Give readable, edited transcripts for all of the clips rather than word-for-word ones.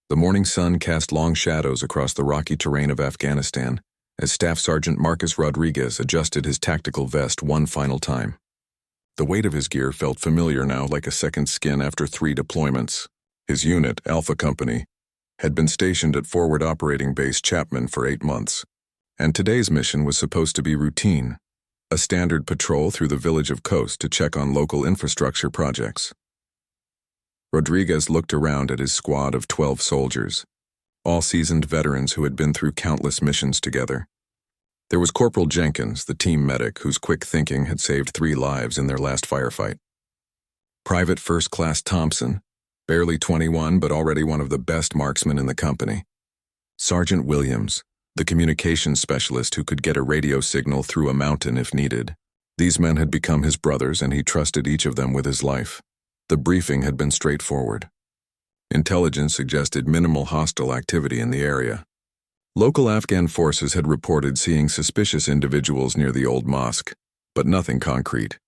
The morning sun cast long shadows across the rocky terrain of Afghanistan as Staff Sergeant Marcus Rodriguez adjusted his tactical vest one final time. The weight of his gear felt familiar now, like a second skin after 3 deployments. His unit, Alpha Company, had been stationed at Forward Operating Base Chapman for 8 months, and today's mission was supposed to be routine, a standard patrol through the village of Coast to check on local infrastructure projects. Rodriguez looked around at his squad of 12 soldiers, all seasoned veterans who had been through countless missions together. There was Corporal Jenkins, the team medic whose quick thinking had saved 3 lives in their last firefight. Private First Class Thompson, barely 21 but already one of the best marksmen in the company. Sergeant Williams, the communications specialist who could get a radio signal through a mountain if needed. These men had become his brothers, and he trusted each of them with his life. The briefing had been straightforward. Intelligence suggested minimal hostile activity in the area. Local Afghan forces had reported seeing suspicious individuals near the old mosque, but nothing concrete.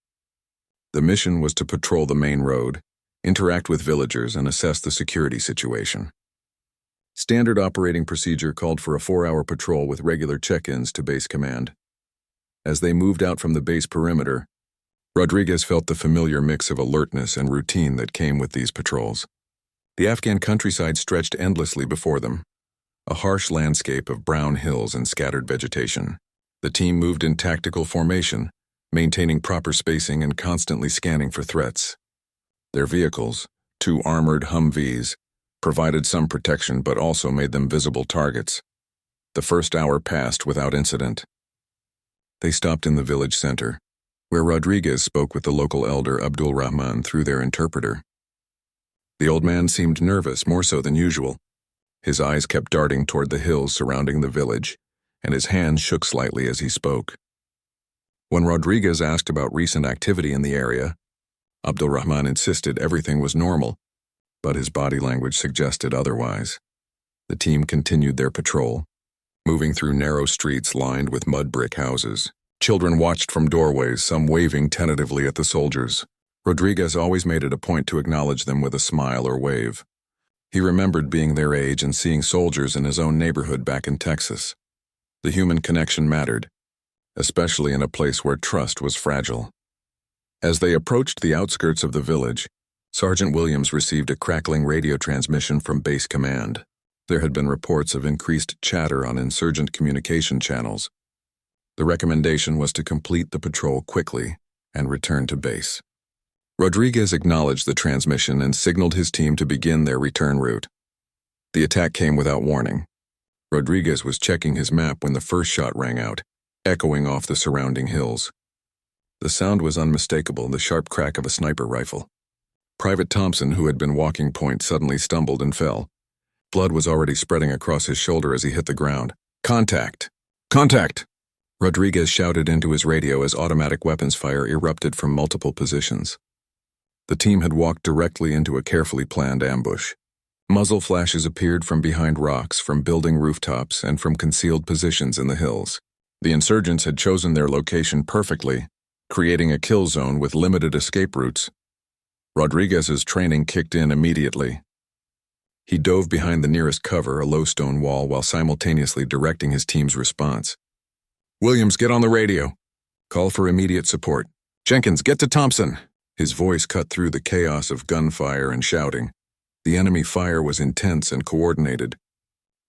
The mission was to patrol the main road, interact with villagers, and assess the security situation. Standard operating procedure called for a 4-hour patrol with regular check-ins to base command. As they moved out from the base perimeter, Rodriguez felt the familiar mix of alertness and routine that came with these patrols. The Afghan countryside stretched endlessly before them, a harsh landscape of brown hills and scattered vegetation. The team moved in tactical formation, maintaining proper spacing and constantly scanning for threats. Their vehicles, 2 armored Humvees, provided some protection but also made them visible targets. The first hour passed without incident. They stopped in the village center, where Rodriguez spoke with the local elder Abdul Rahman through their interpreter. The old man seemed nervous, more so than usual. His eyes kept darting toward the hills surrounding the village, and his hands shook slightly as he spoke. When Rodriguez asked about recent activity in the area, Abdul Rahman insisted everything was normal, but his body language suggested otherwise. The team continued their patrol, moving through narrow streets lined with mud brick houses. Children watched from doorways, some waving tentatively at the soldiers. Rodriguez always made it a point to acknowledge them with a smile or wave. He remembered being their age and seeing soldiers in his own neighborhood back in Texas. The human connection mattered, especially in a place where trust was fragile. As they approached the outskirts of the village, Sergeant Williams received a crackling radio transmission from base command. There had been reports of increased chatter on insurgent communication channels. The recommendation was to complete the patrol quickly and return to base. Rodriguez acknowledged the transmission and signaled his team to begin their return route. The attack came without warning. Rodriguez was checking his map when the first shot rang out, echoing off the surrounding hills. The sound was unmistakable, the sharp crack of a sniper rifle. Private Thompson, who had been walking point, suddenly stumbled and fell. Blood was already spreading across his shoulder as he hit the ground. "Contact! Contact!" Rodriguez shouted into his radio as automatic weapons fire erupted from multiple positions. The team had walked directly into a carefully planned ambush. Muzzle flashes appeared from behind rocks, from building rooftops, and from concealed positions in the hills. The insurgents had chosen their location perfectly, creating a kill zone with limited escape routes. Rodriguez's training kicked in immediately. He dove behind the nearest cover, a low stone wall, while simultaneously directing his team's response. "Williams, get on the radio. Call for immediate support. Jenkins, get to Thompson." His voice cut through the chaos of gunfire and shouting. The enemy fire was intense and coordinated.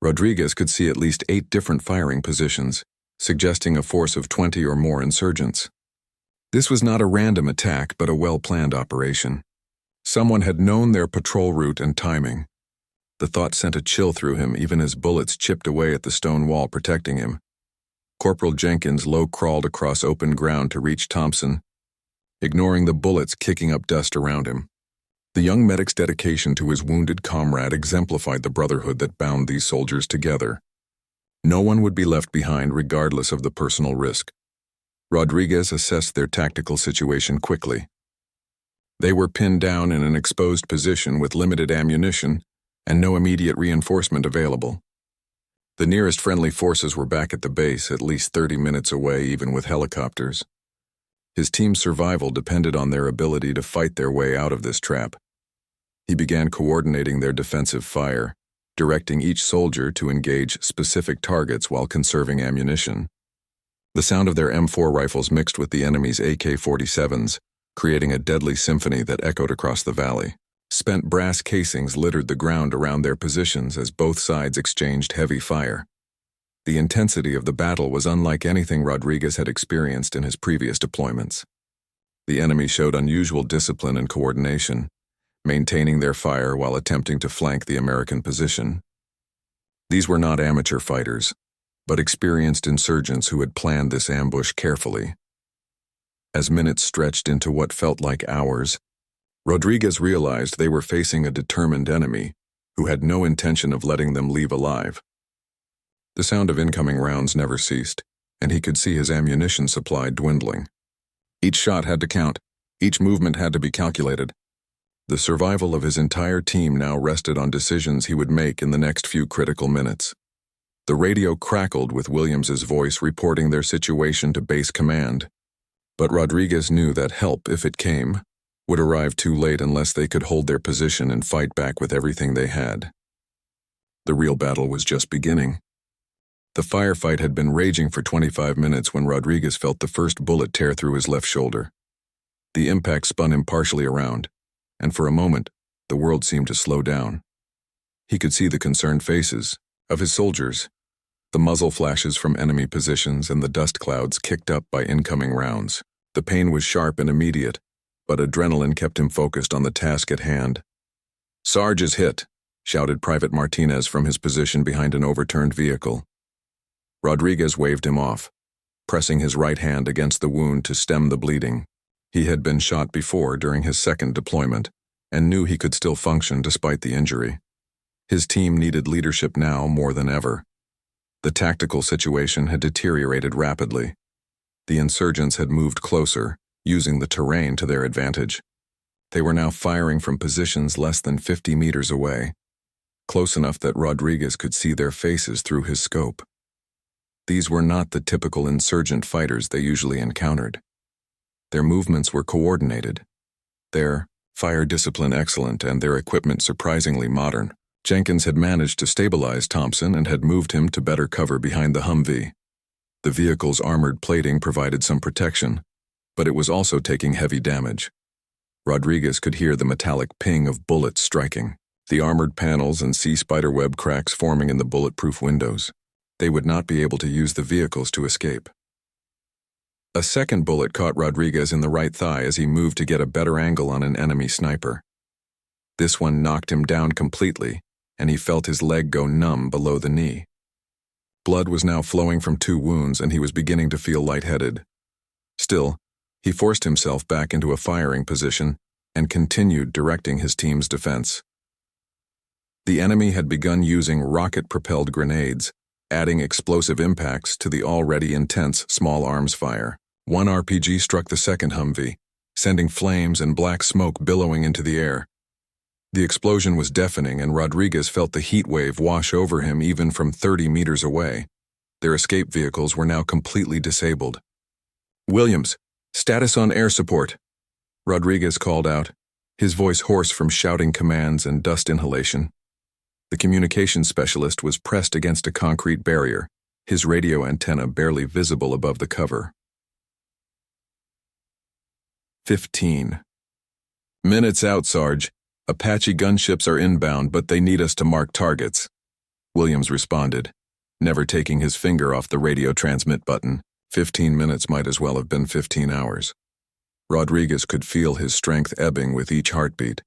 Rodriguez could see at least 8 different firing positions, suggesting a force of 20 or more insurgents. This was not a random attack, but a well-planned operation. Someone had known their patrol route and timing. The thought sent a chill through him even as bullets chipped away at the stone wall protecting him. Corporal Jenkins low-crawled across open ground to reach Thompson, ignoring the bullets kicking up dust around him. The young medic's dedication to his wounded comrade exemplified the brotherhood that bound these soldiers together. No one would be left behind regardless of the personal risk. Rodriguez assessed their tactical situation quickly. They were pinned down in an exposed position with limited ammunition and no immediate reinforcement available. The nearest friendly forces were back at the base, at least 30 minutes away, even with helicopters. His team's survival depended on their ability to fight their way out of this trap. He began coordinating their defensive fire, directing each soldier to engage specific targets while conserving ammunition. The sound of their M4 rifles mixed with the enemy's AK-47s, creating a deadly symphony that echoed across the valley. Spent brass casings littered the ground around their positions as both sides exchanged heavy fire. The intensity of the battle was unlike anything Rodriguez had experienced in his previous deployments. The enemy showed unusual discipline and coordination, maintaining their fire while attempting to flank the American position. These were not amateur fighters, but experienced insurgents who had planned this ambush carefully. As minutes stretched into what felt like hours, Rodriguez realized they were facing a determined enemy who had no intention of letting them leave alive. The sound of incoming rounds never ceased, and he could see his ammunition supply dwindling. Each shot had to count, each movement had to be calculated. The survival of his entire team now rested on decisions he would make in the next few critical minutes. The radio crackled with Williams's voice reporting their situation to base command, but Rodriguez knew that help, if it came, would arrive too late unless they could hold their position and fight back with everything they had. The real battle was just beginning. The firefight had been raging for 25 minutes when Rodriguez felt the first bullet tear through his left shoulder. The impact spun him partially around, and for a moment, the world seemed to slow down. He could see the concerned faces of his soldiers, the muzzle flashes from enemy positions and the dust clouds kicked up by incoming rounds. The pain was sharp and immediate, but adrenaline kept him focused on the task at hand. "Sarge is hit," shouted Private Martinez from his position behind an overturned vehicle. Rodriguez waved him off, pressing his right hand against the wound to stem the bleeding. He had been shot before during his second deployment, and knew he could still function despite the injury. His team needed leadership now more than ever. The tactical situation had deteriorated rapidly. The insurgents had moved closer, using the terrain to their advantage. They were now firing from positions less than 50 meters away, close enough that Rodriguez could see their faces through his scope. These were not the typical insurgent fighters they usually encountered. Their movements were coordinated, their fire discipline excellent, and their equipment surprisingly modern. Jenkins had managed to stabilize Thompson and had moved him to better cover behind the Humvee. The vehicle's armored plating provided some protection, but it was also taking heavy damage. Rodriguez could hear the metallic ping of bullets striking, the armored panels and sea spiderweb cracks forming in the bulletproof windows. They would not be able to use the vehicles to escape. A second bullet caught Rodriguez in the right thigh as he moved to get a better angle on an enemy sniper. This one knocked him down completely, and he felt his leg go numb below the knee. Blood was now flowing from 2 wounds, and he was beginning to feel lightheaded. Still, he forced himself back into a firing position and continued directing his team's defense. The enemy had begun using rocket-propelled grenades, adding explosive impacts to the already intense small arms fire. One RPG struck the second Humvee, sending flames and black smoke billowing into the air. The explosion was deafening, and Rodriguez felt the heat wave wash over him even from 30 meters away. Their escape vehicles were now completely disabled. "Williams, status on air support," Rodriguez called out, his voice hoarse from shouting commands and dust inhalation. The communications specialist was pressed against a concrete barrier, his radio antenna barely visible above the cover. 15. "Minutes out, Sarge. Apache gunships are inbound, but they need us to mark targets," Williams responded, never taking his finger off the radio transmit button. 15 minutes might as well have been 15 hours. Rodriguez could feel his strength ebbing with each heartbeat,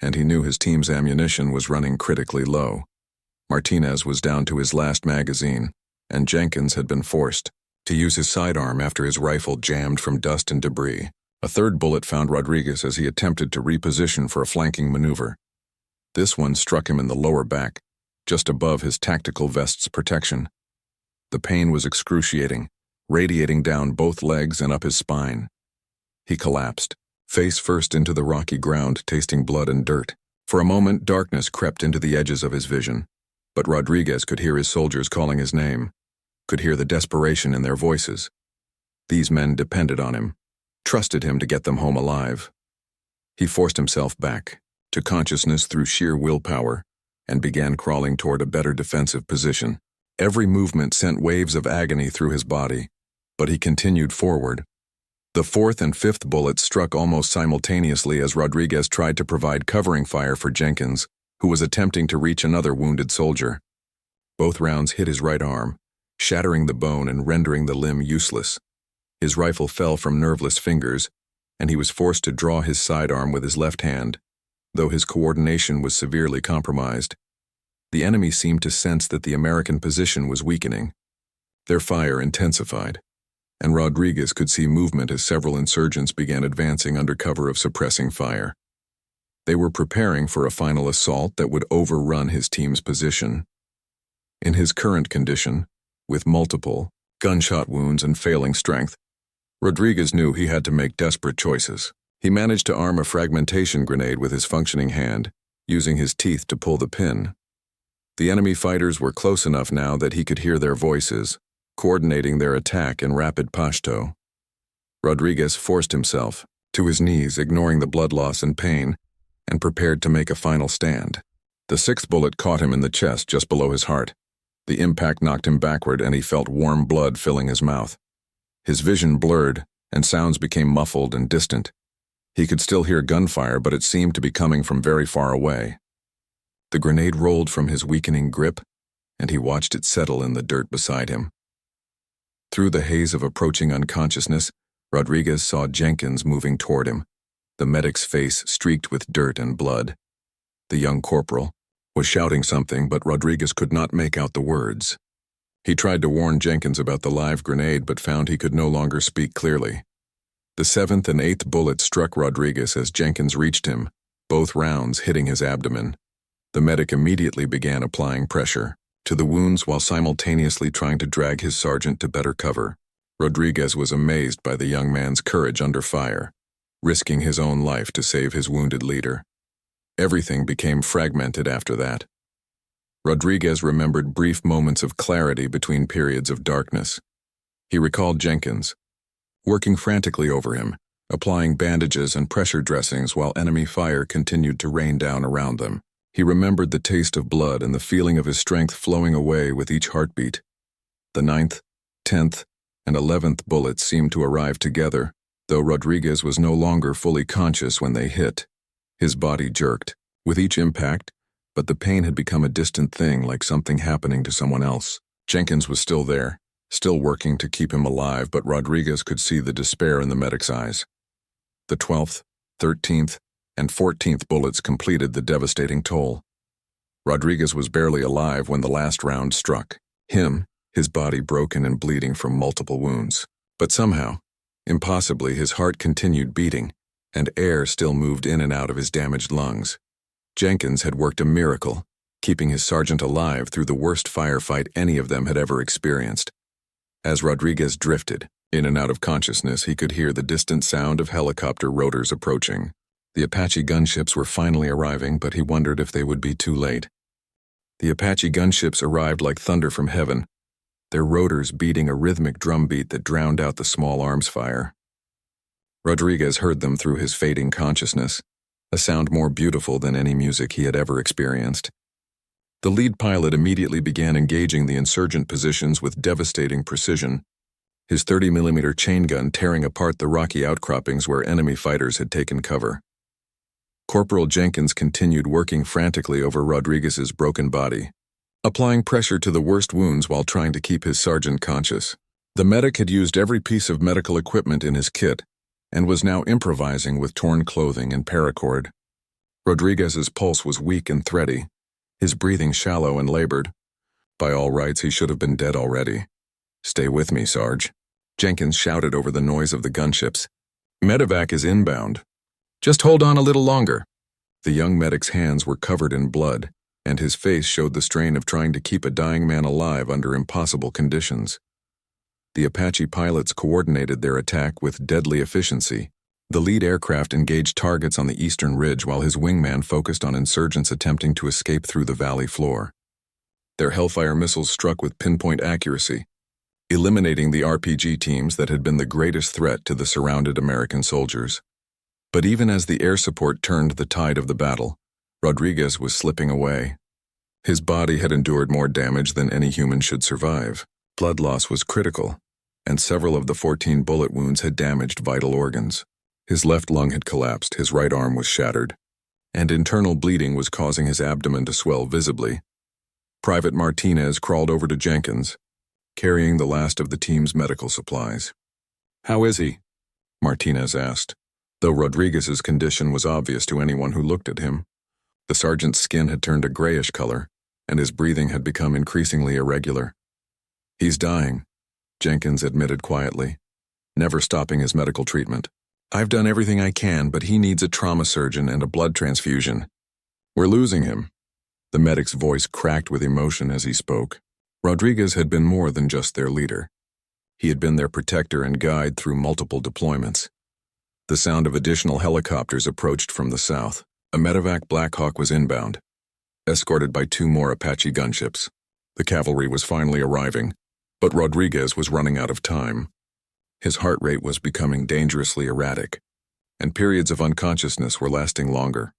and he knew his team's ammunition was running critically low. Martinez was down to his last magazine, and Jenkins had been forced to use his sidearm after his rifle jammed from dust and debris. A third bullet found Rodriguez as he attempted to reposition for a flanking maneuver. This one struck him in the lower back, just above his tactical vest's protection. The pain was excruciating, radiating down both legs and up his spine. He collapsed, face first into the rocky ground, tasting blood and dirt. For a moment, darkness crept into the edges of his vision, but Rodriguez could hear his soldiers calling his name, could hear the desperation in their voices. These men depended on him, trusted him to get them home alive. He forced himself back to consciousness through sheer willpower and began crawling toward a better defensive position. Every movement sent waves of agony through his body, but he continued forward. The fourth and fifth bullets struck almost simultaneously as Rodriguez tried to provide covering fire for Jenkins, who was attempting to reach another wounded soldier. Both rounds hit his right arm, shattering the bone and rendering the limb useless. His rifle fell from nerveless fingers, and he was forced to draw his sidearm with his left hand, though his coordination was severely compromised. The enemy seemed to sense that the American position was weakening. Their fire intensified, and Rodriguez could see movement as several insurgents began advancing under cover of suppressing fire. They were preparing for a final assault that would overrun his team's position. In his current condition, with multiple gunshot wounds and failing strength, Rodriguez knew he had to make desperate choices. He managed to arm a fragmentation grenade with his functioning hand, using his teeth to pull the pin. The enemy fighters were close enough now that he could hear their voices, coordinating their attack in rapid Pashto. Rodriguez forced himself to his knees, ignoring the blood loss and pain, and prepared to make a final stand. The sixth bullet caught him in the chest just below his heart. The impact knocked him backward, and he felt warm blood filling his mouth. His vision blurred, and sounds became muffled and distant. He could still hear gunfire, but it seemed to be coming from very far away. The grenade rolled from his weakening grip, and he watched it settle in the dirt beside him. Through the haze of approaching unconsciousness, Rodriguez saw Jenkins moving toward him, the medic's face streaked with dirt and blood. The young corporal was shouting something, but Rodriguez could not make out the words. He tried to warn Jenkins about the live grenade, but found he could no longer speak clearly. The seventh and eighth bullets struck Rodriguez as Jenkins reached him, both rounds hitting his abdomen. The medic immediately began applying pressure to the wounds while simultaneously trying to drag his sergeant to better cover. Rodriguez was amazed by the young man's courage under fire, risking his own life to save his wounded leader. Everything became fragmented after that. Rodriguez remembered brief moments of clarity between periods of darkness. He recalled Jenkins, working frantically over him, applying bandages and pressure dressings while enemy fire continued to rain down around them. He remembered the taste of blood and the feeling of his strength flowing away with each heartbeat. The 9th, 10th, and 11th bullets seemed to arrive together, though Rodriguez was no longer fully conscious when they hit. His body jerked with each impact, but the pain had become a distant thing, like something happening to someone else. Jenkins was still there, still working to keep him alive, but Rodriguez could see the despair in the medic's eyes. The 12th, 13th, and 14th bullets completed the devastating toll. Rodriguez was barely alive when the last round struck. His body broken and bleeding from multiple wounds. But somehow, impossibly, his heart continued beating, and air still moved in and out of his damaged lungs. Jenkins had worked a miracle, keeping his sergeant alive through the worst firefight any of them had ever experienced. As Rodriguez drifted in and out of consciousness, he could hear the distant sound of helicopter rotors approaching. The Apache gunships were finally arriving, but he wondered if they would be too late. The Apache gunships arrived like thunder from heaven, their rotors beating a rhythmic drumbeat that drowned out the small arms fire. Rodriguez heard them through his fading consciousness, a sound more beautiful than any music he had ever experienced. The lead pilot immediately began engaging the insurgent positions with devastating precision, his 30mm chain gun tearing apart the rocky outcroppings where enemy fighters had taken cover. Corporal Jenkins continued working frantically over Rodriguez's broken body, applying pressure to the worst wounds while trying to keep his sergeant conscious. The medic had used every piece of medical equipment in his kit and was now improvising with torn clothing and paracord. Rodriguez's pulse was weak and thready, his breathing shallow and labored. By all rights, he should have been dead already. "Stay with me, Sarge," Jenkins shouted over the noise of the gunships. "Medevac is inbound. Just hold on a little longer." The young medic's hands were covered in blood, and his face showed the strain of trying to keep a dying man alive under impossible conditions. The Apache pilots coordinated their attack with deadly efficiency. The lead aircraft engaged targets on the eastern ridge while his wingman focused on insurgents attempting to escape through the valley floor. Their Hellfire missiles struck with pinpoint accuracy, eliminating the RPG teams that had been the greatest threat to the surrounded American soldiers. But even as the air support turned the tide of the battle, Rodriguez was slipping away. His body had endured more damage than any human should survive. Blood loss was critical, and several of the 14 bullet wounds had damaged vital organs. His left lung had collapsed, his right arm was shattered, and internal bleeding was causing his abdomen to swell visibly. Private Martinez crawled over to Jenkins, carrying the last of the team's medical supplies. "How is he?" Martinez asked, though Rodriguez's condition was obvious to anyone who looked at him. The sergeant's skin had turned a grayish color, and his breathing had become increasingly irregular. "He's dying," Jenkins admitted quietly, never stopping his medical treatment. "I've done everything I can, but he needs a trauma surgeon and a blood transfusion. We're losing him." The medic's voice cracked with emotion as he spoke. Rodriguez had been more than just their leader. He had been their protector and guide through multiple deployments. The sound of additional helicopters approached from the south. A medevac Black Hawk was inbound, escorted by 2 more Apache gunships. The cavalry was finally arriving, but Rodriguez was running out of time. His heart rate was becoming dangerously erratic, and periods of unconsciousness were lasting longer.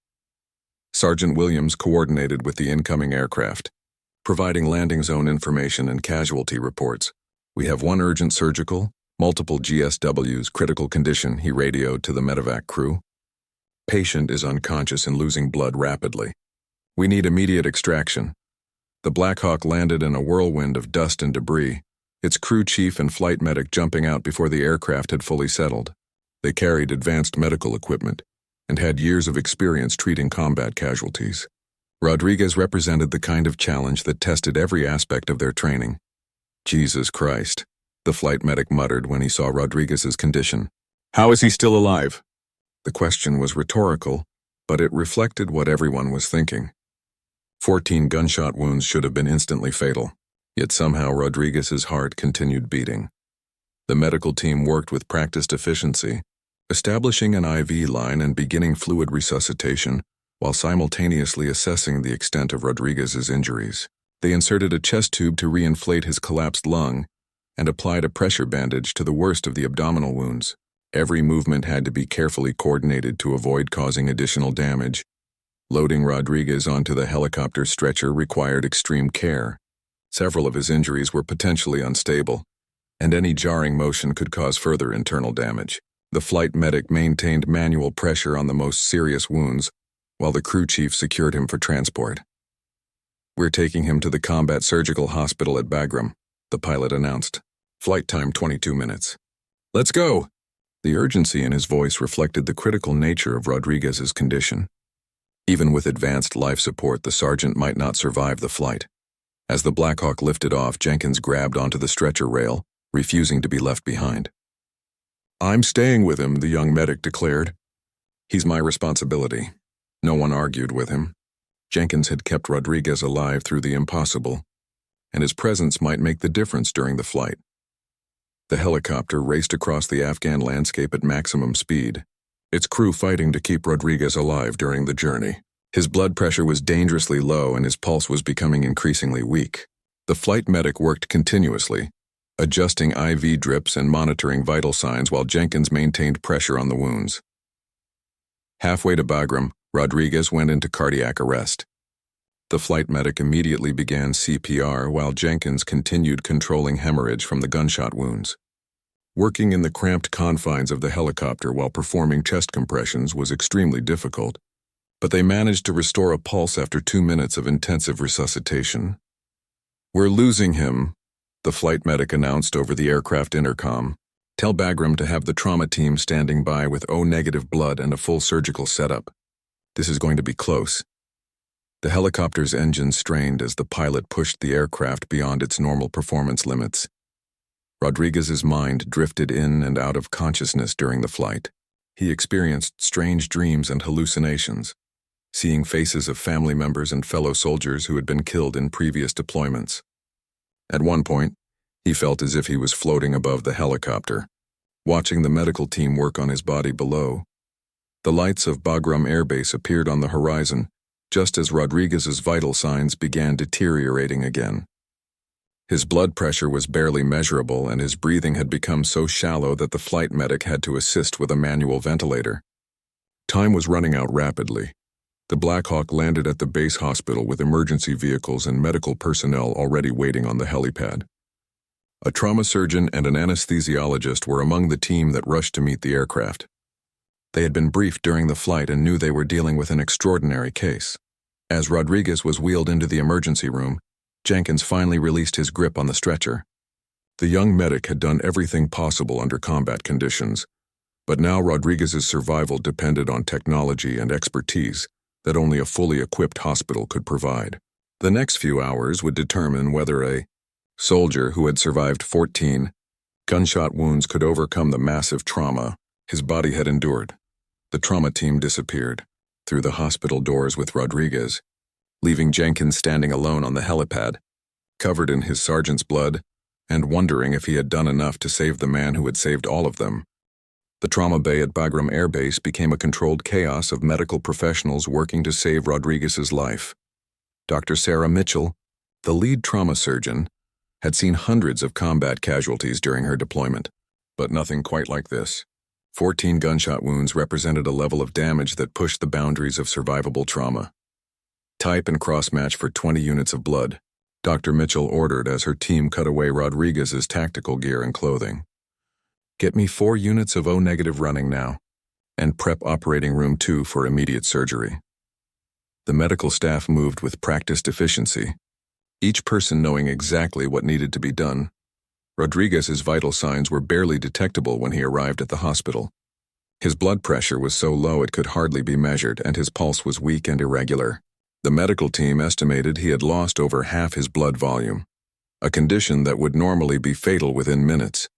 Sergeant Williams coordinated with the incoming aircraft, providing landing zone information and casualty reports. "We have 1 urgent surgical, multiple GSWs, critical condition," he radioed to the medevac crew. "Patient is unconscious and losing blood rapidly. We need immediate extraction." The Black Hawk landed in a whirlwind of dust and debris, its crew chief and flight medic jumping out before the aircraft had fully settled. They carried advanced medical equipment and had years of experience treating combat casualties. Rodriguez represented the kind of challenge that tested every aspect of their training. "Jesus Christ," the flight medic muttered when he saw Rodriguez's condition. "How is he still alive?" The question was rhetorical, but it reflected what everyone was thinking. 14 gunshot wounds should have been instantly fatal, yet somehow Rodriguez's heart continued beating. The medical team worked with practiced efficiency, establishing an IV line and beginning fluid resuscitation while simultaneously assessing the extent of Rodriguez's injuries. They inserted a chest tube to reinflate his collapsed lung and applied a pressure bandage to the worst of the abdominal wounds. Every movement had to be carefully coordinated to avoid causing additional damage. Loading Rodriguez onto the helicopter stretcher required extreme care. Several of his injuries were potentially unstable, and any jarring motion could cause further internal damage. The flight medic maintained manual pressure on the most serious wounds, while the crew chief secured him for transport. "We're taking him to the combat surgical hospital at Bagram," the pilot announced. "Flight time 22 minutes. Let's go!" The urgency in his voice reflected the critical nature of Rodriguez's condition. Even with advanced life support, the sergeant might not survive the flight. As the Black Hawk lifted off, Jenkins grabbed onto the stretcher rail, refusing to be left behind. "I'm staying with him," the young medic declared. "He's my responsibility." No one argued with him. Jenkins had kept Rodriguez alive through the impossible, and his presence might make the difference during the flight. The helicopter raced across the Afghan landscape at maximum speed, its crew fighting to keep Rodriguez alive during the journey. His blood pressure was dangerously low and his pulse was becoming increasingly weak. The flight medic worked continuously, adjusting IV drips and monitoring vital signs while Jenkins maintained pressure on the wounds. Halfway to Bagram, Rodriguez went into cardiac arrest. The flight medic immediately began CPR while Jenkins continued controlling hemorrhage from the gunshot wounds. Working in the cramped confines of the helicopter while performing chest compressions was extremely difficult, but they managed to restore a pulse after 2 minutes of intensive resuscitation. "We're losing him," the flight medic announced over the aircraft intercom. "Tell Bagram to have the trauma team standing by with O-negative blood and a full surgical setup. This is going to be close." The helicopter's engine strained as the pilot pushed the aircraft beyond its normal performance limits. Rodriguez's mind drifted in and out of consciousness during the flight. He experienced strange dreams and hallucinations, seeing faces of family members and fellow soldiers who had been killed in previous deployments. At one point, he felt as if he was floating above the helicopter, watching the medical team work on his body below. The lights of Bagram Air Base appeared on the horizon, just as Rodriguez's vital signs began deteriorating again. His blood pressure was barely measurable and his breathing had become so shallow that the flight medic had to assist with a manual ventilator. Time was running out rapidly, The Black Hawk landed at the base hospital with emergency vehicles and medical personnel already waiting on the helipad. A trauma surgeon and an anesthesiologist were among the team that rushed to meet the aircraft. They had been briefed during the flight and knew they were dealing with an extraordinary case. As Rodriguez was wheeled into the emergency room, Jenkins finally released his grip on the stretcher. The young medic had done everything possible under combat conditions, but now Rodriguez's survival depended on technology and expertise that only a fully equipped hospital could provide. The next few hours would determine whether a soldier who had survived 14 gunshot wounds could overcome the massive trauma his body had endured. The trauma team disappeared through the hospital doors with Rodriguez, leaving Jenkins standing alone on the helipad, covered in his sergeant's blood, and wondering if he had done enough to save the man who had saved all of them. The trauma bay at Bagram Air Base became a controlled chaos of medical professionals working to save Rodriguez's life. Dr. Sarah Mitchell, the lead trauma surgeon, had seen hundreds of combat casualties during her deployment, but nothing quite like this. 14 gunshot wounds represented a level of damage that pushed the boundaries of survivable trauma. Type and cross-match for 20 units of blood, Dr. Mitchell ordered as her team cut away Rodriguez's tactical gear and clothing. Get me 4 units of O-negative running now, and prep operating room 2 for immediate surgery. The medical staff moved with practiced efficiency, each person knowing exactly what needed to be done. Rodriguez's vital signs were barely detectable when he arrived at the hospital. His blood pressure was so low it could hardly be measured, and his pulse was weak and irregular. The medical team estimated he had lost over half his blood volume, a condition that would normally be fatal within minutes.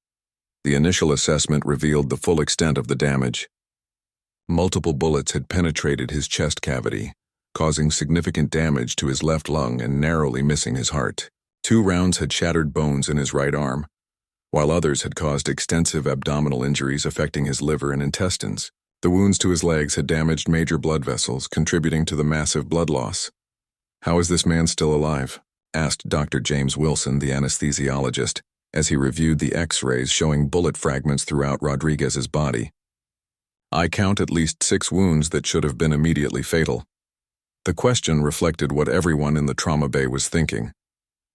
The initial assessment revealed the full extent of the damage. Multiple bullets had penetrated his chest cavity, causing significant damage to his left lung and narrowly missing his heart. 2 rounds had shattered bones in his right arm, while others had caused extensive abdominal injuries affecting his liver and intestines. The wounds to his legs had damaged major blood vessels, contributing to the massive blood loss. "How is this man still alive?" asked Dr. James Wilson, the anesthesiologist, as he reviewed the X-rays showing bullet fragments throughout Rodriguez's body. "I count at least 6 wounds that should have been immediately fatal." The question reflected what everyone in the trauma bay was thinking.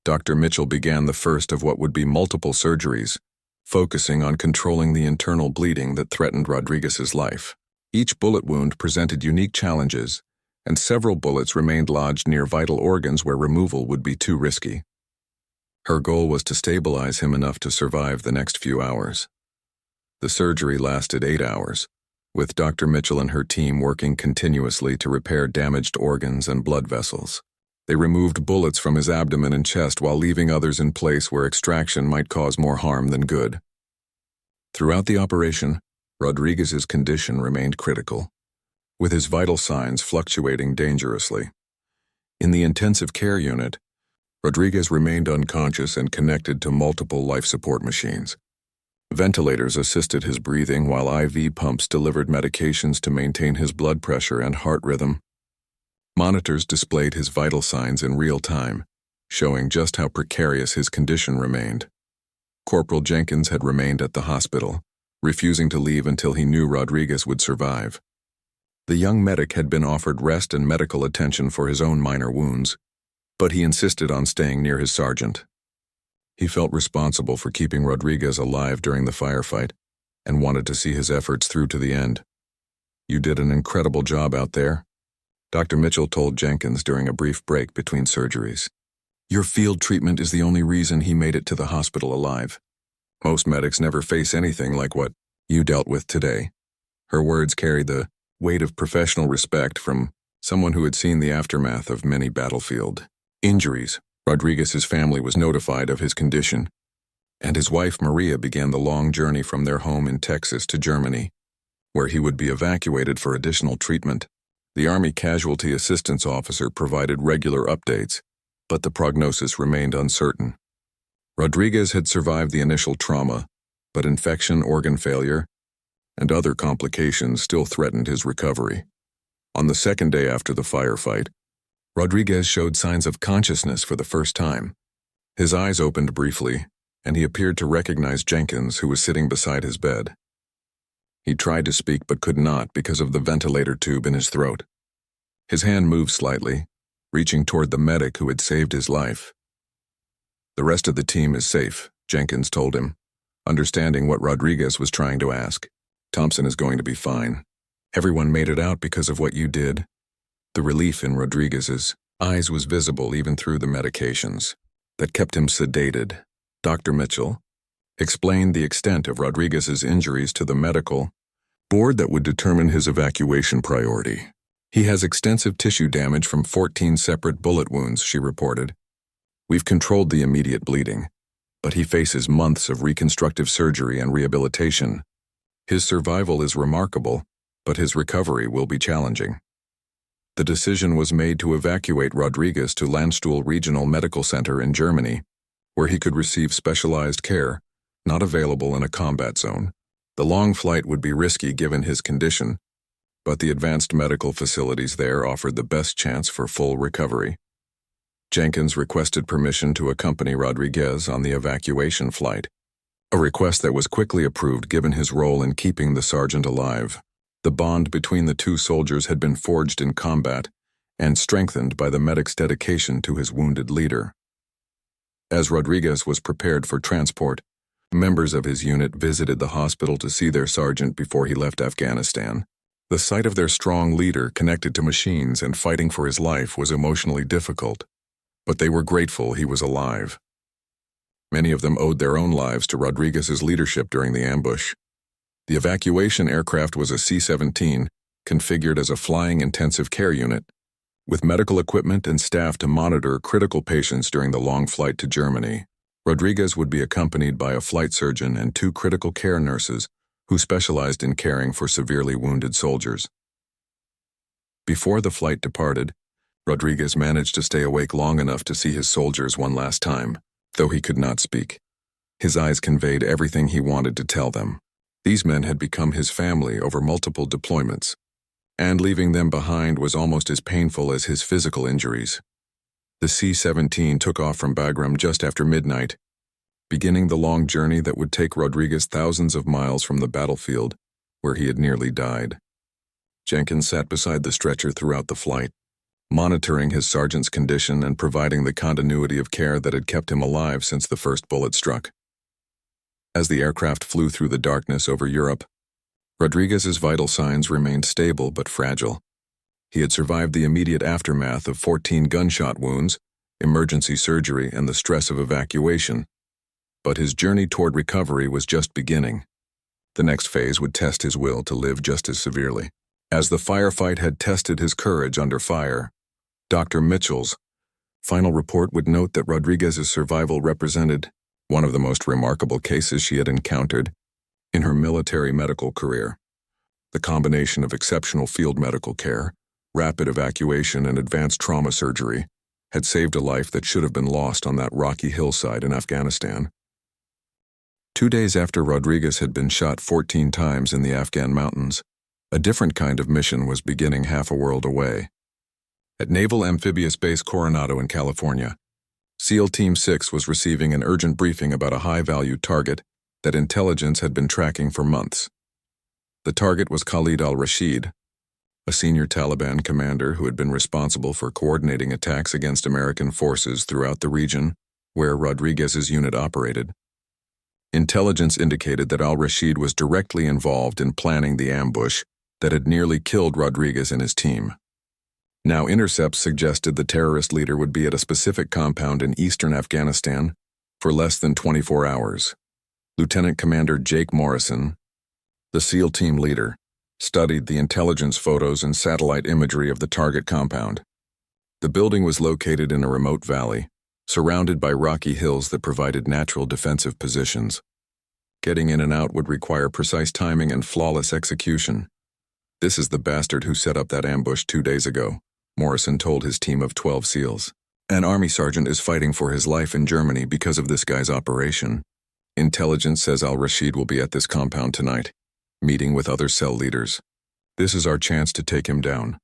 Dr. Mitchell began the first of what would be multiple surgeries, focusing on controlling the internal bleeding that threatened Rodriguez's life. Each bullet wound presented unique challenges, and several bullets remained lodged near vital organs where removal would be too risky. Her goal was to stabilize him enough to survive the next few hours. The surgery lasted 8 hours, with Dr. Mitchell and her team working continuously to repair damaged organs and blood vessels. They removed bullets from his abdomen and chest while leaving others in place where extraction might cause more harm than good. Throughout the operation, Rodriguez's condition remained critical, with his vital signs fluctuating dangerously. In the intensive care unit, Rodriguez remained unconscious and connected to multiple life support machines. Ventilators assisted his breathing while IV pumps delivered medications to maintain his blood pressure and heart rhythm. Monitors displayed his vital signs in real time, showing just how precarious his condition remained. Corporal Jenkins had remained at the hospital, refusing to leave until he knew Rodriguez would survive. The young medic had been offered rest and medical attention for his own minor wounds, but he insisted on staying near his sergeant. He felt responsible for keeping Rodriguez alive during the firefight and wanted to see his efforts through to the end. "You did an incredible job out there," Dr. Mitchell told Jenkins during a brief break between surgeries. "Your field treatment is the only reason he made it to the hospital alive. Most medics never face anything like what you dealt with today." Her words carried the weight of professional respect from someone who had seen the aftermath of many battlefield injuries. Rodriguez's family was notified of his condition, and his wife Maria began the long journey from their home in Texas to Germany, where he would be evacuated for additional treatment. The Army Casualty Assistance Officer provided regular updates, but the prognosis remained uncertain. Rodriguez had survived the initial trauma, but infection, organ failure, and other complications still threatened his recovery. On the second day after the firefight, Rodriguez showed signs of consciousness for the first time. His eyes opened briefly, and he appeared to recognize Jenkins, who was sitting beside his bed. He tried to speak but could not because of the ventilator tube in his throat. His hand moved slightly, reaching toward the medic who had saved his life. "The rest of the team is safe," Jenkins told him, understanding what Rodriguez was trying to ask. "Thompson is going to be fine. Everyone made it out because of what you did." The relief in Rodriguez's eyes was visible even through the medications that kept him sedated. Dr. Mitchell explained the extent of Rodriguez's injuries to the medical board that would determine his evacuation priority. "He has extensive tissue damage from 14 separate bullet wounds," she reported. "We've controlled the immediate bleeding, but he faces months of reconstructive surgery and rehabilitation. His survival is remarkable, but his recovery will be challenging." The decision was made to evacuate Rodriguez to Landstuhl Regional Medical Center in Germany, where he could receive specialized care, not available in a combat zone. The long flight would be risky given his condition, but the advanced medical facilities there offered the best chance for full recovery. Jenkins requested permission to accompany Rodriguez on the evacuation flight, a request that was quickly approved given his role in keeping the sergeant alive. The bond between the two soldiers had been forged in combat and strengthened by the medic's dedication to his wounded leader. As Rodriguez was prepared for transport, members of his unit visited the hospital to see their sergeant before he left Afghanistan. The sight of their strong leader connected to machines and fighting for his life was emotionally difficult, but they were grateful he was alive. Many of them owed their own lives to Rodriguez's leadership during the ambush. The evacuation aircraft was a C-17, configured as a flying intensive care unit, with medical equipment and staff to monitor critical patients during the long flight to Germany. Rodriguez would be accompanied by a flight surgeon and 2 critical care nurses who specialized in caring for severely wounded soldiers. Before the flight departed, Rodriguez managed to stay awake long enough to see his soldiers one last time, though he could not speak. His eyes conveyed everything he wanted to tell them. These men had become his family over multiple deployments, and leaving them behind was almost as painful as his physical injuries. The C-17 took off from Bagram just after midnight, beginning the long journey that would take Rodriguez thousands of miles from the battlefield, where he had nearly died. Jenkins sat beside the stretcher throughout the flight, monitoring his sergeant's condition and providing the continuity of care that had kept him alive since the first bullet struck. As the aircraft flew through the darkness over Europe, Rodriguez's vital signs remained stable but fragile. He had survived the immediate aftermath of 14 gunshot wounds, emergency surgery, and the stress of evacuation, but his journey toward recovery was just beginning. The next phase would test his will to live just as severely. As the firefight had tested his courage under fire, Dr. Mitchell's final report would note that Rodriguez's survival represented one of the most remarkable cases she had encountered in her military medical career. The combination of exceptional field medical care, rapid evacuation, and advanced trauma surgery had saved a life that should have been lost on that rocky hillside in Afghanistan. 2 days after Rodriguez had been shot 14 times in the Afghan mountains, a different kind of mission was beginning half a world away. At Naval Amphibious Base Coronado in California, SEAL Team 6 was receiving an urgent briefing about a high-value target that intelligence had been tracking for months. The target was Khalid al-Rashid, a senior Taliban commander who had been responsible for coordinating attacks against American forces throughout the region where Rodriguez's unit operated. Intelligence indicated that al-Rashid was directly involved in planning the ambush that had nearly killed Rodriguez and his team. Now, intercepts suggested the terrorist leader would be at a specific compound in eastern Afghanistan for less than 24 hours. Lieutenant Commander Jake Morrison, the SEAL team leader, studied the intelligence photos and satellite imagery of the target compound. The building was located in a remote valley, surrounded by rocky hills that provided natural defensive positions. Getting in and out would require precise timing and flawless execution. "This is the bastard who set up that ambush 2 days ago," Morrison told his team of 12 SEALs. "An Army sergeant is fighting for his life in Germany because of this guy's operation. Intelligence says al-Rashid will be at this compound tonight, meeting with other cell leaders. This is our chance to take him down."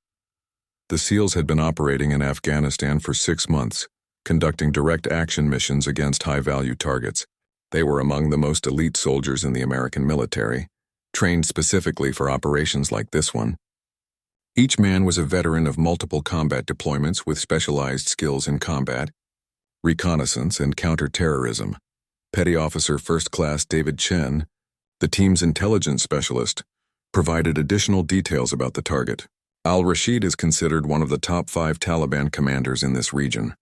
The SEALs had been operating in Afghanistan for 6 months, conducting direct action missions against high-value targets. They were among the most elite soldiers in the American military, trained specifically for operations like this one. Each man was a veteran of multiple combat deployments with specialized skills in combat, reconnaissance, and counter-terrorism. Petty Officer First Class David Chen, the team's intelligence specialist, provided additional details about the target. Al-Rashid is considered one of the top 5 Taliban commanders in this region.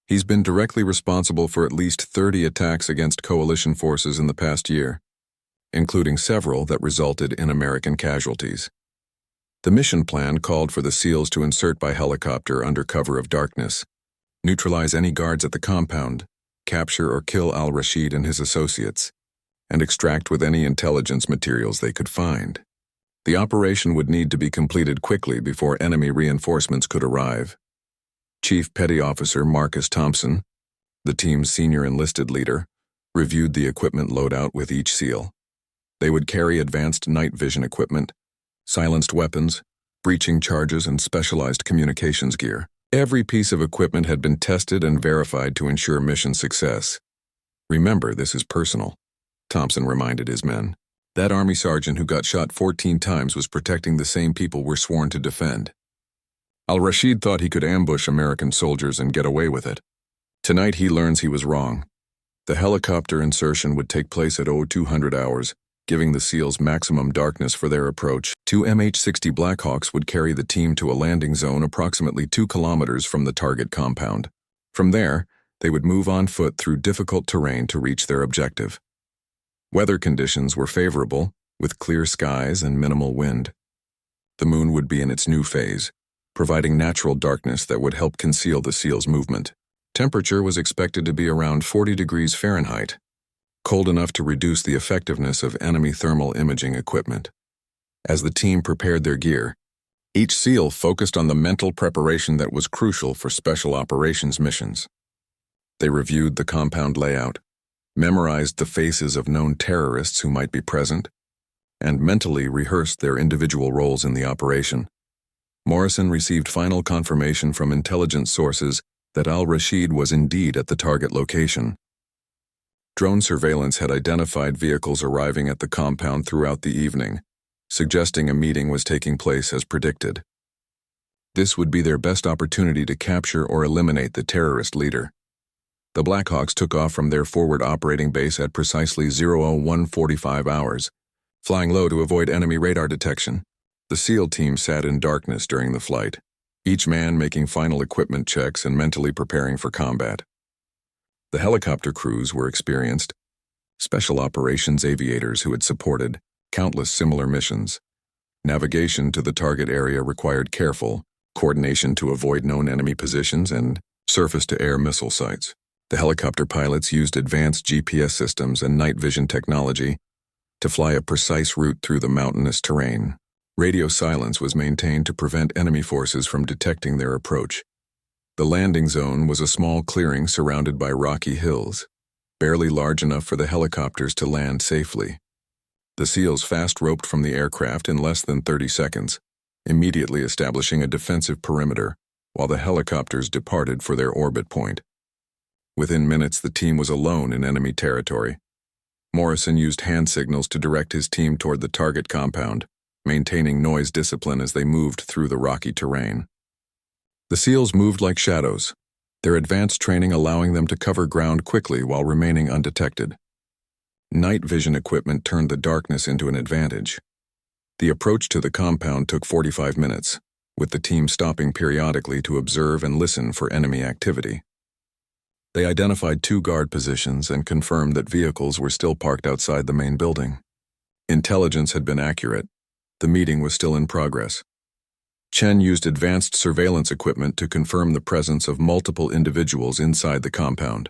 He's been directly responsible for at least 30 attacks against coalition forces in the past year, including several that resulted in American casualties. The mission plan called for the SEALs to insert by helicopter under cover of darkness, neutralize any guards at the compound, capture or kill Al-Rashid and his associates, and extract with any intelligence materials they could find. The operation would need to be completed quickly before enemy reinforcements could arrive. Chief Petty Officer Marcus Thompson, the team's senior enlisted leader, reviewed the equipment loadout with each SEAL. They would carry advanced night vision equipment, silenced weapons, breaching charges, and specialized communications gear. Every piece of equipment had been tested and verified to ensure mission success. "Remember, this is personal," Thompson reminded his men. "That Army sergeant who got shot 14 times was protecting the same people we're sworn to defend." Al-Rashid thought he could ambush American soldiers and get away with it. Tonight he learns he was wrong. The helicopter insertion would take place at 0200 hours, giving the SEALs maximum darkness for their approach. 2 MH-60 Blackhawks would carry the team to a landing zone approximately 2 kilometers from the target compound. From there, they would move on foot through difficult terrain to reach their objective. Weather conditions were favorable, with clear skies and minimal wind. The moon would be in its new phase, providing natural darkness that would help conceal the SEALs' movement. Temperature was expected to be around 40 degrees Fahrenheit, cold enough to reduce the effectiveness of enemy thermal imaging equipment. As the team prepared their gear, each SEAL focused on the mental preparation that was crucial for special operations missions. They reviewed the compound layout, memorized the faces of known terrorists who might be present, and mentally rehearsed their individual roles in the operation. Morrison received final confirmation from intelligence sources that Al-Rashid was indeed at the target location. Drone surveillance had identified vehicles arriving at the compound throughout the evening, suggesting a meeting was taking place as predicted. This would be their best opportunity to capture or eliminate the terrorist leader. The Blackhawks took off from their forward operating base at precisely 01:45 hours, flying low to avoid enemy radar detection. The SEAL team sat in darkness during the flight, each man making final equipment checks and mentally preparing for combat. The helicopter crews were experienced, special operations aviators who had supported countless similar missions. Navigation to the target area required careful coordination to avoid known enemy positions and surface-to-air missile sites. The helicopter pilots used advanced GPS systems and night vision technology to fly a precise route through the mountainous terrain. Radio silence was maintained to prevent enemy forces from detecting their approach. The landing zone was a small clearing surrounded by rocky hills, barely large enough for the helicopters to land safely. The SEALs fast roped from the aircraft in less than 30 seconds, immediately establishing a defensive perimeter while the helicopters departed for their orbit point. Within minutes, the team was alone in enemy territory. Morrison used hand signals to direct his team toward the target compound, maintaining noise discipline as they moved through the rocky terrain. The SEALs moved like shadows, their advanced training allowing them to cover ground quickly while remaining undetected. Night vision equipment turned the darkness into an advantage. The approach to the compound took 45 minutes, with the team stopping periodically to observe and listen for enemy activity. They identified 2 guard positions and confirmed that vehicles were still parked outside the main building. Intelligence had been accurate. The meeting was still in progress. Chen used advanced surveillance equipment to confirm the presence of multiple individuals inside the compound.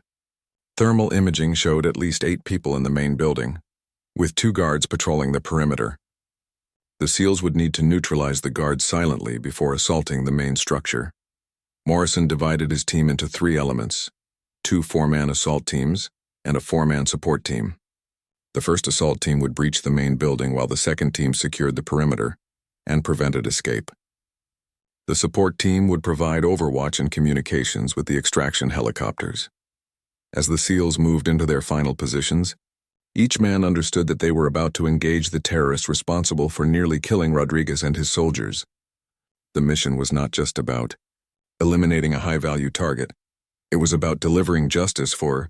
Thermal imaging showed at least 8 people in the main building, with 2 guards patrolling the perimeter. The SEALs would need to neutralize the guards silently before assaulting the main structure. Morrison divided his team into 3 elements, 2 4-man assault teams and a 4-man support team. The first assault team would breach the main building while the second team secured the perimeter and prevented escape. The support team would provide overwatch and communications with the extraction helicopters. As the SEALs moved into their final positions, each man understood that they were about to engage the terrorists responsible for nearly killing Rodriguez and his soldiers. the mission was not just about eliminating a high-value target. It was about delivering justice for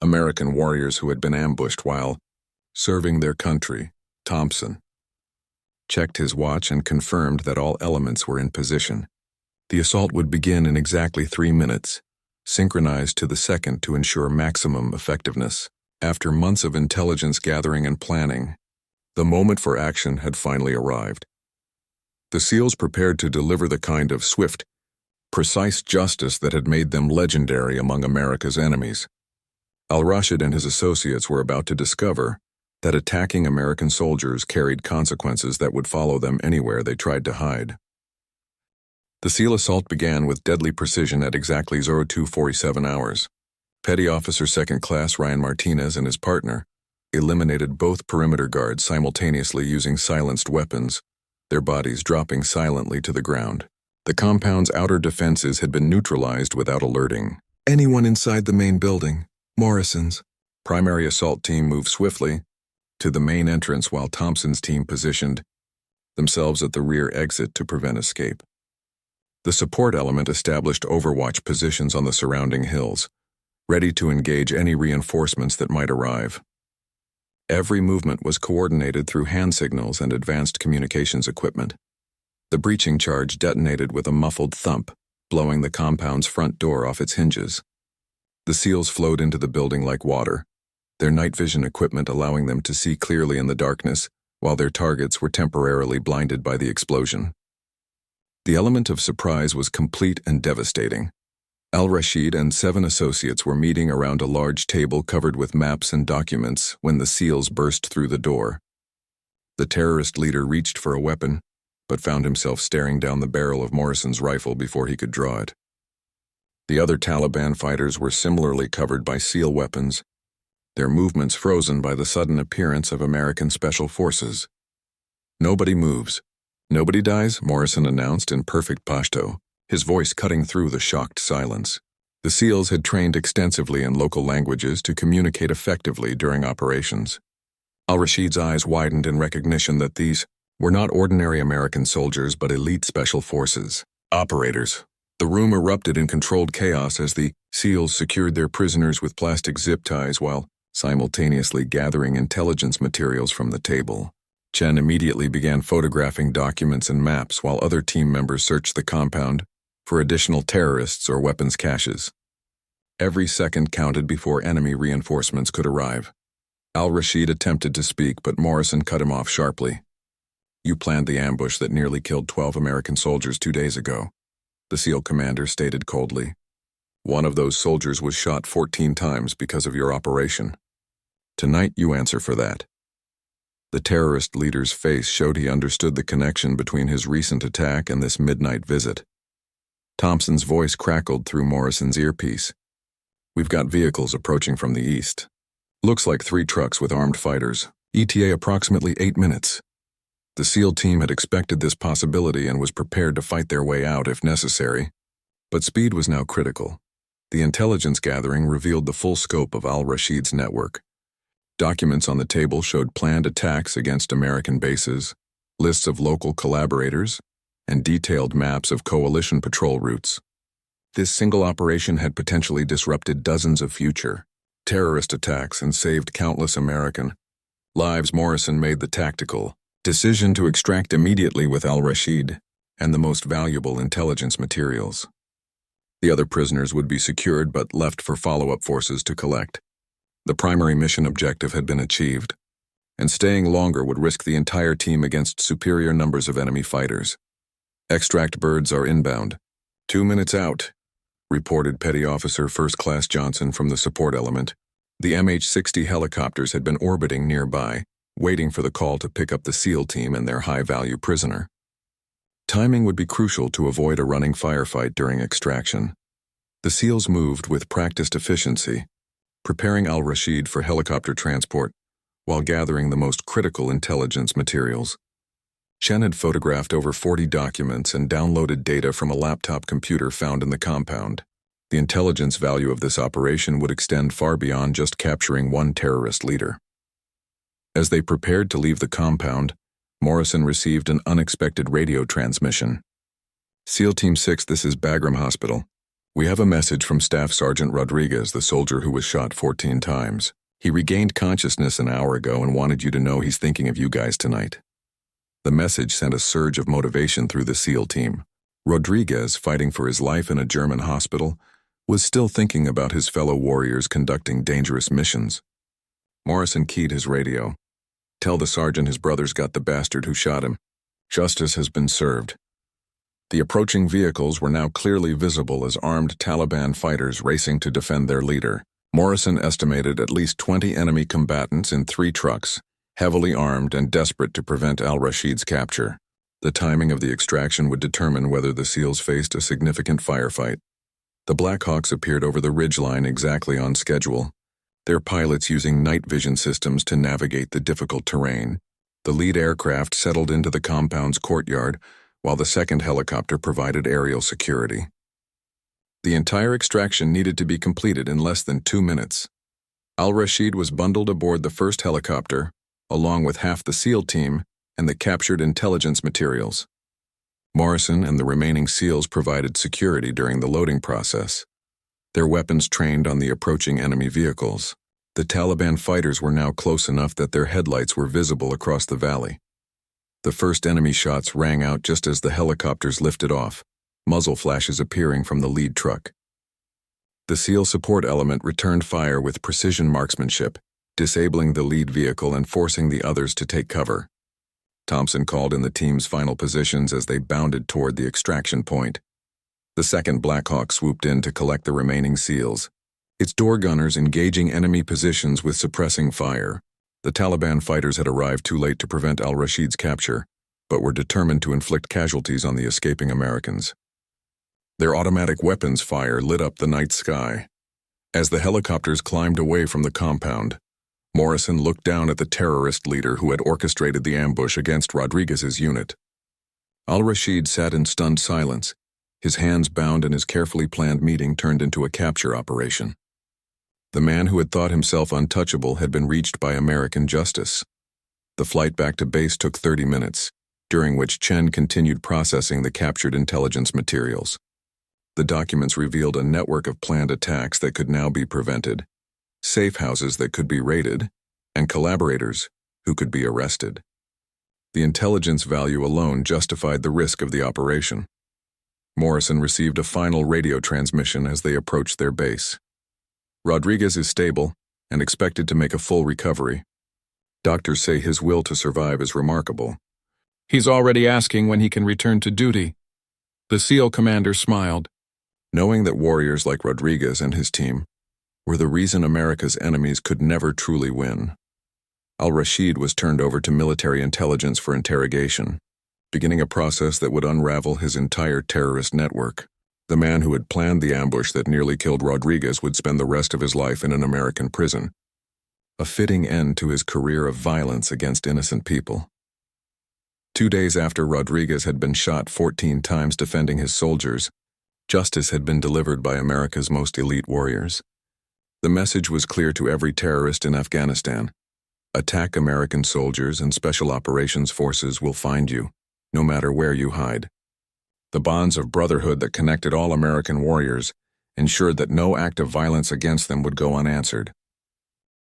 American warriors who had been ambushed while serving their country. Thompson checked his watch and confirmed that all elements were in position. The assault would begin in exactly 3 minutes, synchronized to the second to ensure maximum effectiveness. After months of intelligence gathering and planning, the moment for action had finally arrived. The SEALs prepared to deliver the kind of swift, precise justice that had made them legendary among America's enemies. Al-Rashid and his associates were about to discover that attacking American soldiers carried consequences that would follow them anywhere they tried to hide. The SEAL assault began with deadly precision at exactly 02:47 hours. Petty Officer Second Class Ryan Martinez and his partner eliminated both perimeter guards simultaneously using silenced weapons, their bodies dropping silently to the ground. The compound's outer defenses had been neutralized without alerting anyone inside the main building. Morrison's primary assault team moved swiftly to the main entrance while Thompson's team positioned themselves at the rear exit to prevent escape. The support element established overwatch positions on the surrounding hills, ready to engage any reinforcements that might arrive. Every movement was coordinated through hand signals and advanced communications equipment. The breaching charge detonated with a muffled thump, blowing the compound's front door off its hinges. The SEALs flowed into the building like water, their night vision equipment allowing them to see clearly in the darkness, while their targets were temporarily blinded by the explosion. The element of surprise was complete and devastating. Al-Rashid and 7 associates were meeting around a large table covered with maps and documents when the SEALs burst through the door. The terrorist leader reached for a weapon, but found himself staring down the barrel of Morrison's rifle before he could draw it. The other Taliban fighters were similarly covered by SEAL weapons, their movements frozen by the sudden appearance of American Special Forces. "Nobody moves. Nobody dies," Morrison announced in perfect Pashto, his voice cutting through the shocked silence. The SEALs had trained extensively in local languages to communicate effectively during operations. Al-Rashid's eyes widened in recognition that these were not ordinary American soldiers but elite special forces operators. The room erupted in controlled chaos as the SEALs secured their prisoners with plastic zip ties while simultaneously gathering intelligence materials from the table. Chen immediately began photographing documents and maps while other team members searched the compound for additional terrorists or weapons caches. Every second counted before enemy reinforcements could arrive. Al-Rashid attempted to speak, but Morrison cut him off sharply. "You planned the ambush that nearly killed 12 American soldiers 2 days ago," the SEAL commander stated coldly. "One of those soldiers was shot 14 times because of your operation. Tonight you answer for that." The terrorist leader's face showed he understood the connection between his recent attack and this midnight visit. Thompson's voice crackled through Morrison's earpiece. "We've got vehicles approaching from the east. Looks like 3 trucks with armed fighters. ETA approximately 8 minutes." The SEAL team had expected this possibility and was prepared to fight their way out if necessary. But speed was now critical. The intelligence gathering revealed the full scope of Al-Rashid's network. Documents on the table showed planned attacks against American bases, lists of local collaborators, and detailed maps of coalition patrol routes. This single operation had potentially disrupted dozens of future terrorist attacks and saved countless American lives. Morrison made the tactical decision to extract immediately with Al-Rashid and the most valuable intelligence materials. The other prisoners would be secured but left for follow-up forces to collect. The primary mission objective had been achieved, and staying longer would risk the entire team against superior numbers of enemy fighters. "Extract birds are inbound. 2 minutes out," reported Petty Officer First Class Johnson from the support element. The MH-60 helicopters had been orbiting nearby, waiting for the call to pick up the SEAL team and their high-value prisoner. Timing would be crucial to avoid a running firefight during extraction. The SEALs moved with practiced efficiency, preparing Al-Rashid for helicopter transport while gathering the most critical intelligence materials. Chen had photographed over 40 documents and downloaded data from a laptop computer found in the compound. The intelligence value of this operation would extend far beyond just capturing one terrorist leader. As they prepared to leave the compound, Morrison received an unexpected radio transmission. SEAL Team 6, this is Bagram Hospital. We have a message from Staff Sergeant Rodriguez, the soldier who was shot 14 times. He regained consciousness an hour ago and wanted you to know he's thinking of you guys tonight. The message sent a surge of motivation through the SEAL team. Rodriguez, fighting for his life in a German hospital, was still thinking about his fellow warriors conducting dangerous missions. Morrison keyed his radio. Tell the sergeant his brother's got the bastard who shot him. Justice has been served. The approaching vehicles were now clearly visible as armed Taliban fighters racing to defend their leader. Morrison estimated at least 20 enemy combatants in 3 trucks, heavily armed and desperate to prevent al-Rashid's capture. The timing of the extraction would determine whether the SEALs faced a significant firefight. The Blackhawks appeared over the ridgeline exactly on schedule, their pilots using night vision systems to navigate the difficult terrain. The lead aircraft settled into the compound's courtyard, while the second helicopter provided aerial security. The entire extraction needed to be completed in less than 2 minutes. Al-Rashid was bundled aboard the first helicopter, along with half the SEAL team and the captured intelligence materials. Morrison and the remaining SEALs provided security during the loading process, their weapons trained on the approaching enemy vehicles. The Taliban fighters were now close enough that their headlights were visible across the valley. The first enemy shots rang out just as the helicopters lifted off, muzzle flashes appearing from the lead truck. The SEAL support element returned fire with precision marksmanship, disabling the lead vehicle and forcing the others to take cover. Thompson called in the team's final positions as they bounded toward the extraction point. The second Blackhawk swooped in to collect the remaining SEALs, its door gunners engaging enemy positions with suppressing fire. The Taliban fighters had arrived too late to prevent al-Rashid's capture, but were determined to inflict casualties on the escaping Americans. Their automatic weapons fire lit up the night sky. As the helicopters climbed away from the compound, Morrison looked down at the terrorist leader who had orchestrated the ambush against Rodriguez's unit. Al-Rashid sat in stunned silence, his hands bound, and his carefully planned meeting turned into a capture operation. The man who had thought himself untouchable had been reached by American justice. The flight back to base took 30 minutes, during which Chen continued processing the captured intelligence materials. The documents revealed a network of planned attacks that could now be prevented, safe houses that could be raided, and collaborators who could be arrested. The intelligence value alone justified the risk of the operation. Morrison received a final radio transmission as they approached their base. Rodriguez is stable and expected to make a full recovery. Doctors say his will to survive is remarkable. He's already asking when he can return to duty. The SEAL commander smiled. Knowing that warriors like Rodriguez and his team were the reason America's enemies could never truly win, Al-Rashid was turned over to military intelligence for interrogation, beginning a process that would unravel his entire terrorist network. The man who had planned the ambush that nearly killed Rodriguez would spend the rest of his life in an American prison, a fitting end to his career of violence against innocent people. 2 days after Rodriguez had been shot 14 times defending his soldiers, justice had been delivered by America's most elite warriors. The message was clear to every terrorist in Afghanistan. Attack American soldiers and special operations forces will find you, no matter where you hide. The bonds of brotherhood that connected all American warriors ensured that no act of violence against them would go unanswered.